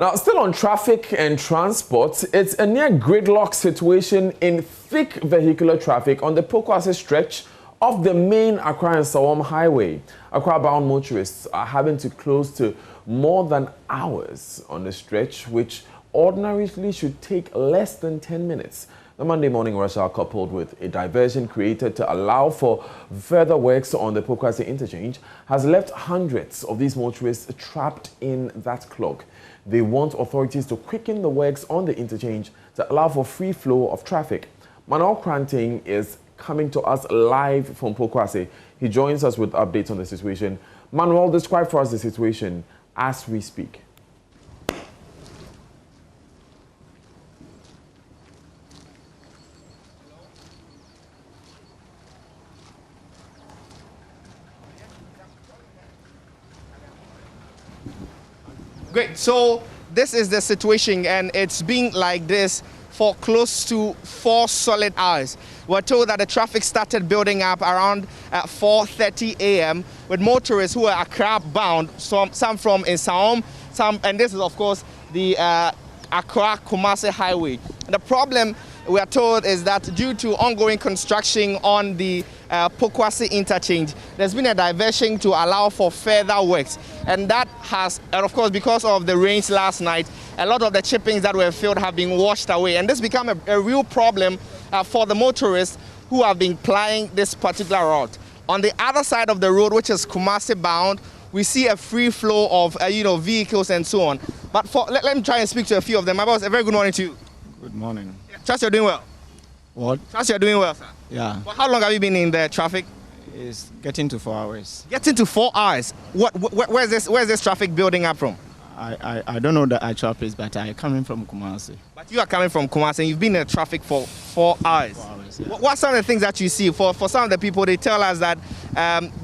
Now, still on traffic and transport, it's a near gridlock situation in thick vehicular traffic on the Pokwase stretch of the main Accra-Nsawam Highway. Accra-bound motorists are having to close to more than hours on the stretch, which ordinarily should take less than 10 minutes. The Monday morning rush hour, coupled with a diversion created to allow for further works on the Pokwase interchange, has left hundreds of these motorists trapped in that clog. They want authorities to quicken the works on the interchange to allow for free flow of traffic. Manuel Kranting is coming to us live from Pokwase. He joins us with updates on the situation. Manuel, describe for us the situation as we speak. Great. So this is the situation, and it's been like this for close to 4 solid hours. We're told that the traffic started building up around 4:30 a.m. with motorists who are Accra bound, some from Nsawam, and this is of course the Accra-Nsawam Highway. The problem, we are told, is that due to ongoing construction on the Pokwase interchange, there's been a diversion to allow for further works, and that has, and of course, because of the rains last night, a lot of the chippings that were filled have been washed away, and this become a real problem for the motorists who have been plying this particular route. On the other side of the road, which is Kumasi bound, we see a free flow of vehicles and so on. But let me try and speak to a few of them. My boss, a very good morning to you. Good morning. Trust you're doing well. What? Trust you're doing well, sir. Yeah. Well, how long have you been in the traffic? It's getting to 4 hours. Getting to 4 hours. Where's this traffic building up from? I don't know the actual place, but I'm coming from Kumasi. But you are coming from Kumasi and you've been in the traffic for 4 hours. 4 hours, yeah. What are some of the things that you see? For some of the people, they tell us that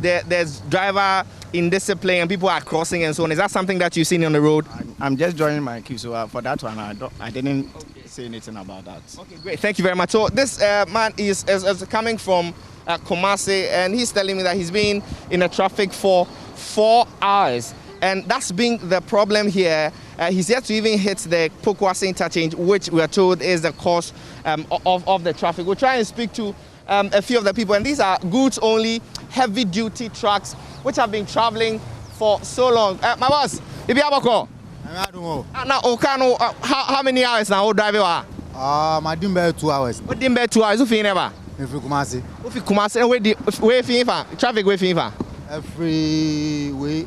there's driver indiscipline and people are crossing and so on. Is that something that you've seen on the road? I'm just joining my queue, so for that one, I didn't say anything about that. Okay, great. Thank you very much. So this man is coming from Kumasi, and he's telling me that he's been in the traffic for 4 hours. And that's been the problem here. He's yet to even hit the Pokwase interchange, which we are told is the cause of the traffic. We'll try and speak to a few of the people, and these are goods-only, heavy-duty trucks, which have been traveling for so long. My boss, if you have a call. I don't know. Now, Okano, how many hours now drive you are? I didn't bear 2 hours. What didn't bear 2 hours? Who feel never? If you Kumasi. If you Kumasi, where feel traffic where feel? Every way,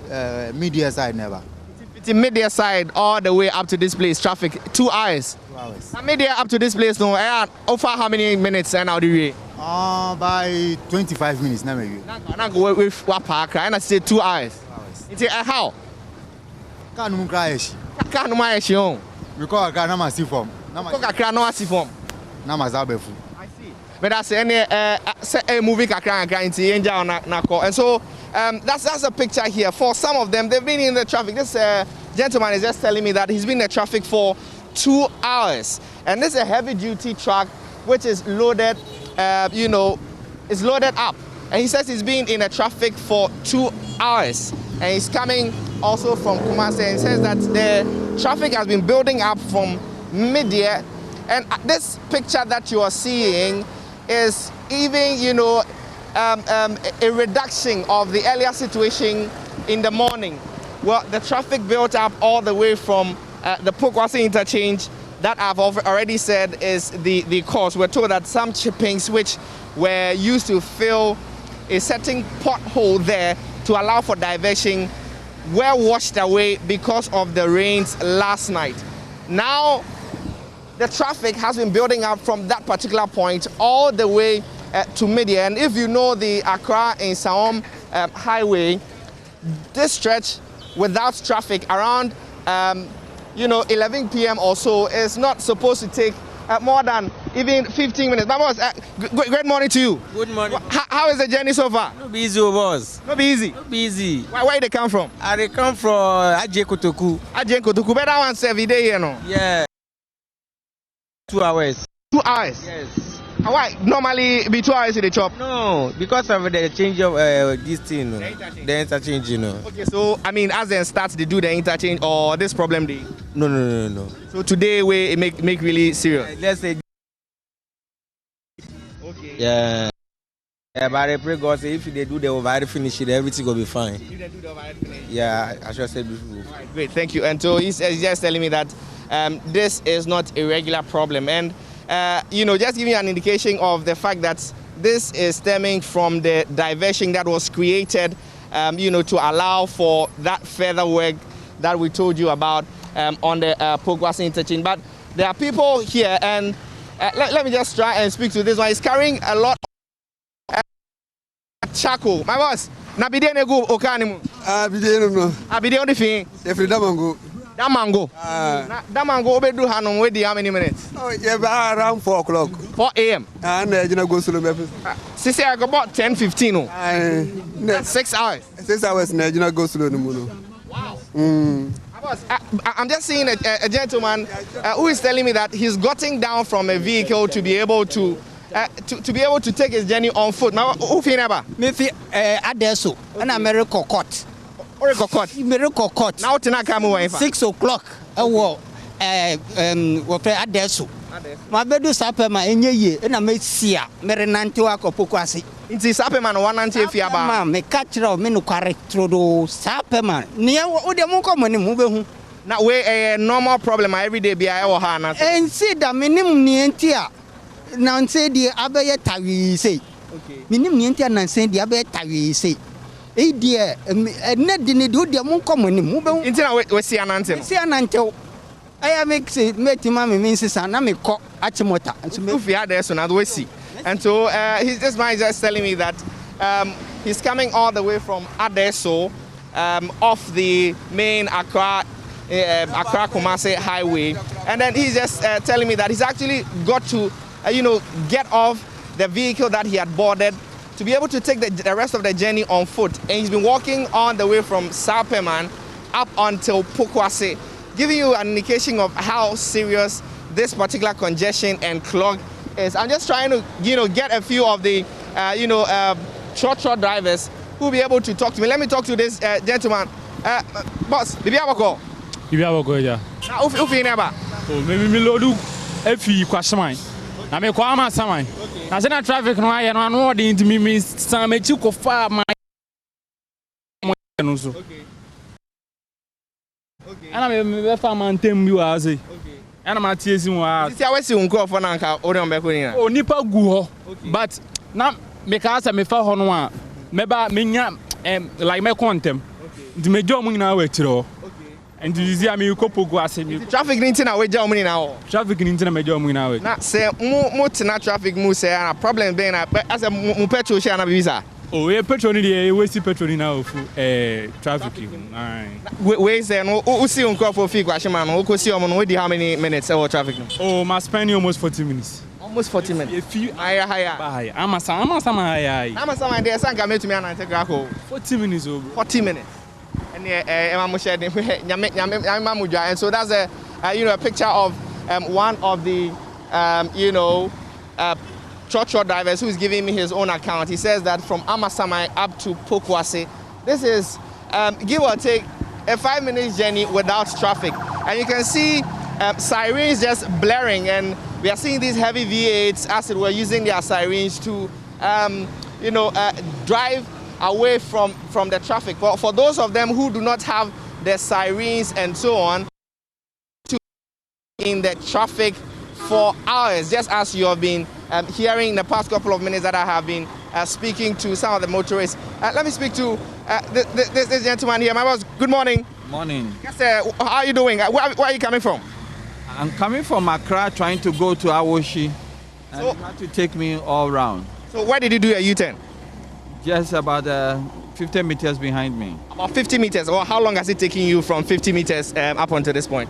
media side never. It's in media side all the way up to this place. Traffic 2 hours. 2 hours. Now, media up to this place no. Over how many minutes and how do you? By 25 minutes, never you. Now go with what park? And I say 2 hours. 2 hours. It's how? Can't crash. Can't manage you. Because I can't see from. I can't see from. Namazabefu. I see. But that's any movie and so that's a picture here. For some of them, they've been in the traffic. This gentleman is just telling me that he's been in the traffic for 2 hours, and this is a heavy-duty truck which is loaded, is loaded up, and he says he's been in the traffic for 2 hours, and he's coming also from Kumasi, and he says that the traffic has been building up from mid-year, and this picture that you are seeing is even, a reduction of the earlier situation in the morning. Well, the traffic built up all the way from the Pokwase interchange that I've already said is the cause. We're told that some chippings which were used to fill a certain pothole there to allow for diversion were washed away because of the rains last night. Now, the traffic has been building up from that particular point all the way to Media. And if you know the Accra-Nsawam Highway, this stretch without traffic around 11 p.m. or so is not supposed to take more than even 15 minutes. But boss, great morning to you. Good morning. How is the journey so far? No be easy, boss. Not be easy. No be easy. Where they come from? They come from Accra-Nsawam. Accra-Nsawam. Better one every day, Yeah. 2 hours. 2 hours. Yes. Why? Normally, be 2 hours in the chop. No, because of the change of this thing, the interchange, you know. Okay, so I mean, as then starts, they do the interchange or this problem day. No. So today we make really serious. Let's say. Okay. Yeah. Yeah, but I pray God say if they do the override finish it, everything will be fine. If they do the override finish. Yeah, I should say before. Right, great, thank you. And so he's just telling me that this is not a regular problem, and just giving you an indication of the fact that this is stemming from the diversion that was created, to allow for that further work that we told you about on the Pokwase interchange. But there are people here, and let me just try and speak to this one. He's carrying a lot of charcoal. My boss, na bide ne go okanimu. Bide no. Bide on the thing. Every damango. That mango. That mango obedu hanom wedi how many minutes? Oh, yeah, around 4 o'clock. 4 a.m. And you go slow me. Since I got about 10:15. That's 6 hours. 6 hours now, you go slow no more. Wow. I'm just seeing a gentleman who is telling me that he's gotten down from a vehicle to be able to take his journey on foot. Now, who feel never? Me fi adeso and America court. America court. America court. Now tonight come away. 6 o'clock. Wo fe adeso. Ma bedu sapema enye ye na me sia mere nante wa Pokwase. Inti sapema no wanante afia ba. Ma me catch me no kware trodo sapema. Ne wo de mo komo ne mo behu. Na we a normal problem every day be I or ha na. Ensi da minim ne enti a na nse di abeye tawi sei. Okay. Minim ne enti a na nse di abeye tawi sei. E di ne di ne do mo komo ne mo behu. Inti na we si anante no. Si anante I make say metima me means na me ko achimota. If we had there so now we see. And so this man is just telling me that he's coming all the way from Adeso off the main Accra-Kumasi Highway, and then he's just telling me that he's actually got to get off the vehicle that he had boarded to be able to take the rest of the journey on foot, and he's been walking all the way from Sapeman up until Pokwase, giving you an indication of how serious this particular congestion and clog is. I'm just trying to, get a few of the, short drivers who will be able to talk to me. Let me talk to this gentleman. Boss, Bibi Aboko. Bibi Aboko, yeah. Now, who feel never? Oh, maybe me loadu efi kwasamai. Na me kwa ama samai. Na se na traffic no aye no anu odi ntimi me san me chi ko fa ma no so. Okay. Ana me be fa man tem bi wa say. Ana ma tie si wa. Ti awesi unko for na nka ori on be ko ni na. Oh, nipa gu ho. But na me ka asa me fa ho no a me ba me nya like me kontem. Nti me jo mu nyina wa tire ho. And this is me kopogo asemi. Traffic ni na we ja mu ni na ho. Traffic ni na me jo mu nyina wa. Na se mu tina traffic mu se na problem be na as mu petrol share na visa. Oh, yeah, petrol ni dey we see petrol now of traffic. We say no who see unko for fi kwashima no who see omo no we dey how many minutes or traffic no? Oh, my spend almost 40 minutes. Almost 40 minutes. If you higher. I'm sama higher. I'm sama there sanka metumi anante grako. 40 minutes over. 40 minutes. And and so that's a picture of one of the short drivers who is giving me his own account. He says that from Amasamai up to Pokwase, this is give or take a 5-minute journey without traffic, and you can see sirens just blaring, and we are seeing these heavy V8s as it were using their sirens to drive away from the traffic. But for those of them who do not have their sirens and so on, to in the traffic for hours, just as you have been hearing in the past couple of minutes that I have been speaking to some of the motorists. Let me speak to this gentleman here. My boss, good morning. Morning. Yes, how are you doing? Where are you coming from? I'm coming from Accra, trying to go to Awoshi, and you have to take me all round. So where did you do your U-turn? Just about 50 meters behind me. About 50 meters. Or how long has it taken you from 50 meters up until this point?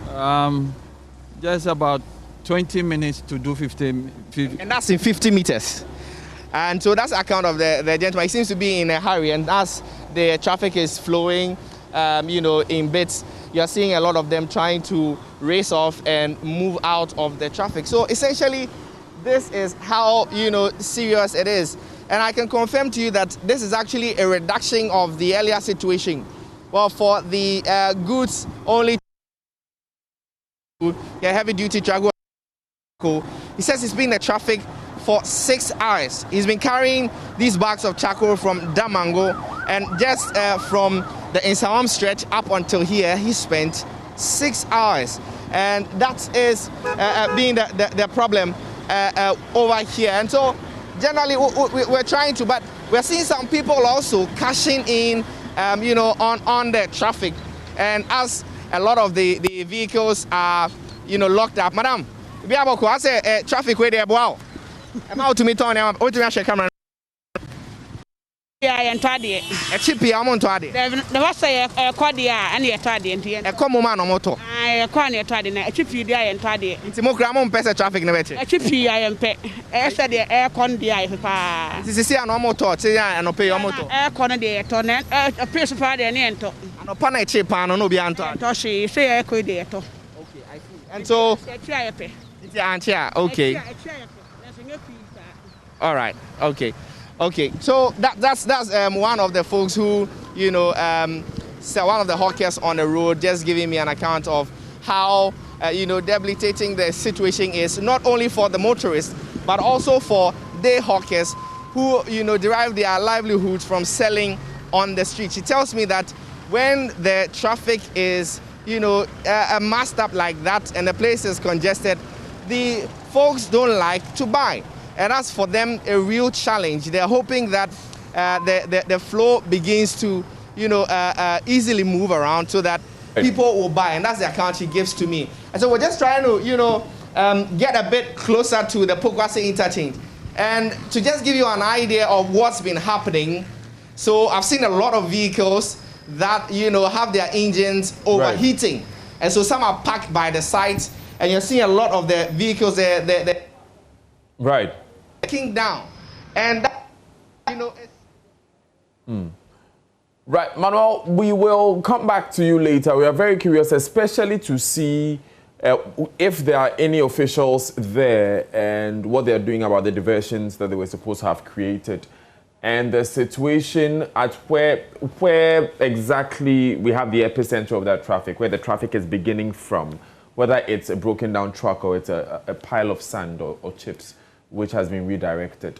Just about 20 minutes to do 50. And that's in 50 meters. And so that's the account of the gentleman. He seems to be in a hurry, and as the traffic is flowing, in bits, you're seeing a lot of them trying to race off and move out of the traffic. So essentially, this is how, serious it is. And I can confirm to you that this is actually a reduction of the earlier situation. Well, for the goods only, heavy duty cargo, he says he's been in the traffic for 6 hours. He's been carrying these bags of charcoal from Damango, and just from the Nsawam stretch up until here, he spent 6 hours. And that is being the problem over here. And so generally we're trying to, but we're seeing some people also cashing in, on the traffic. And as a lot of the vehicles are, locked up. Madam, I say traffic where they are. Wow. I'm out to meet on the camera. Yeah, and Taddy. A chippy, I'm on Taddy. The was a cordia and a Taddy and a common man on motor. I can't a Taddy, a chippy and Taddy. It's more grammar pesa traffic in the a chippy, I am pet. I said the air condia. This is a normal thought, and pay your motor. Air condia, a piece of party and ento. And upon a chip, and no be anto. Toshi, say I could do. Okay, I see. And so, okay. All right, okay. Okay, so that's one of the folks who, one of the hawkers on the road, just giving me an account of how, debilitating the situation is, not only for the motorists, but also for the hawkers who, derive their livelihoods from selling on the streets. She tells me that when the traffic is, massed up like that and the place is congested, the folks don't like to buy. And that's for them a real challenge. They're hoping that the flow begins to, easily move around so that people will buy. And that's the account she gives to me. And so we're just trying to, get a bit closer to the Pokwase interchange. And to just give you an idea of what's been happening, so I've seen a lot of vehicles that, have their engines overheating. Right. And so some are parked by the site, and you're seeing a lot of the vehicles there. Right. Taking down, and that, it's Right, Manuel, we will come back to you later. We are very curious, especially to see if there are any officials there and what they're doing about the diversions that they were supposed to have created, and the situation at where exactly we have the epicenter of that traffic, where the traffic is beginning from, whether it's a broken down truck or it's a pile of sand or chips which has been redirected.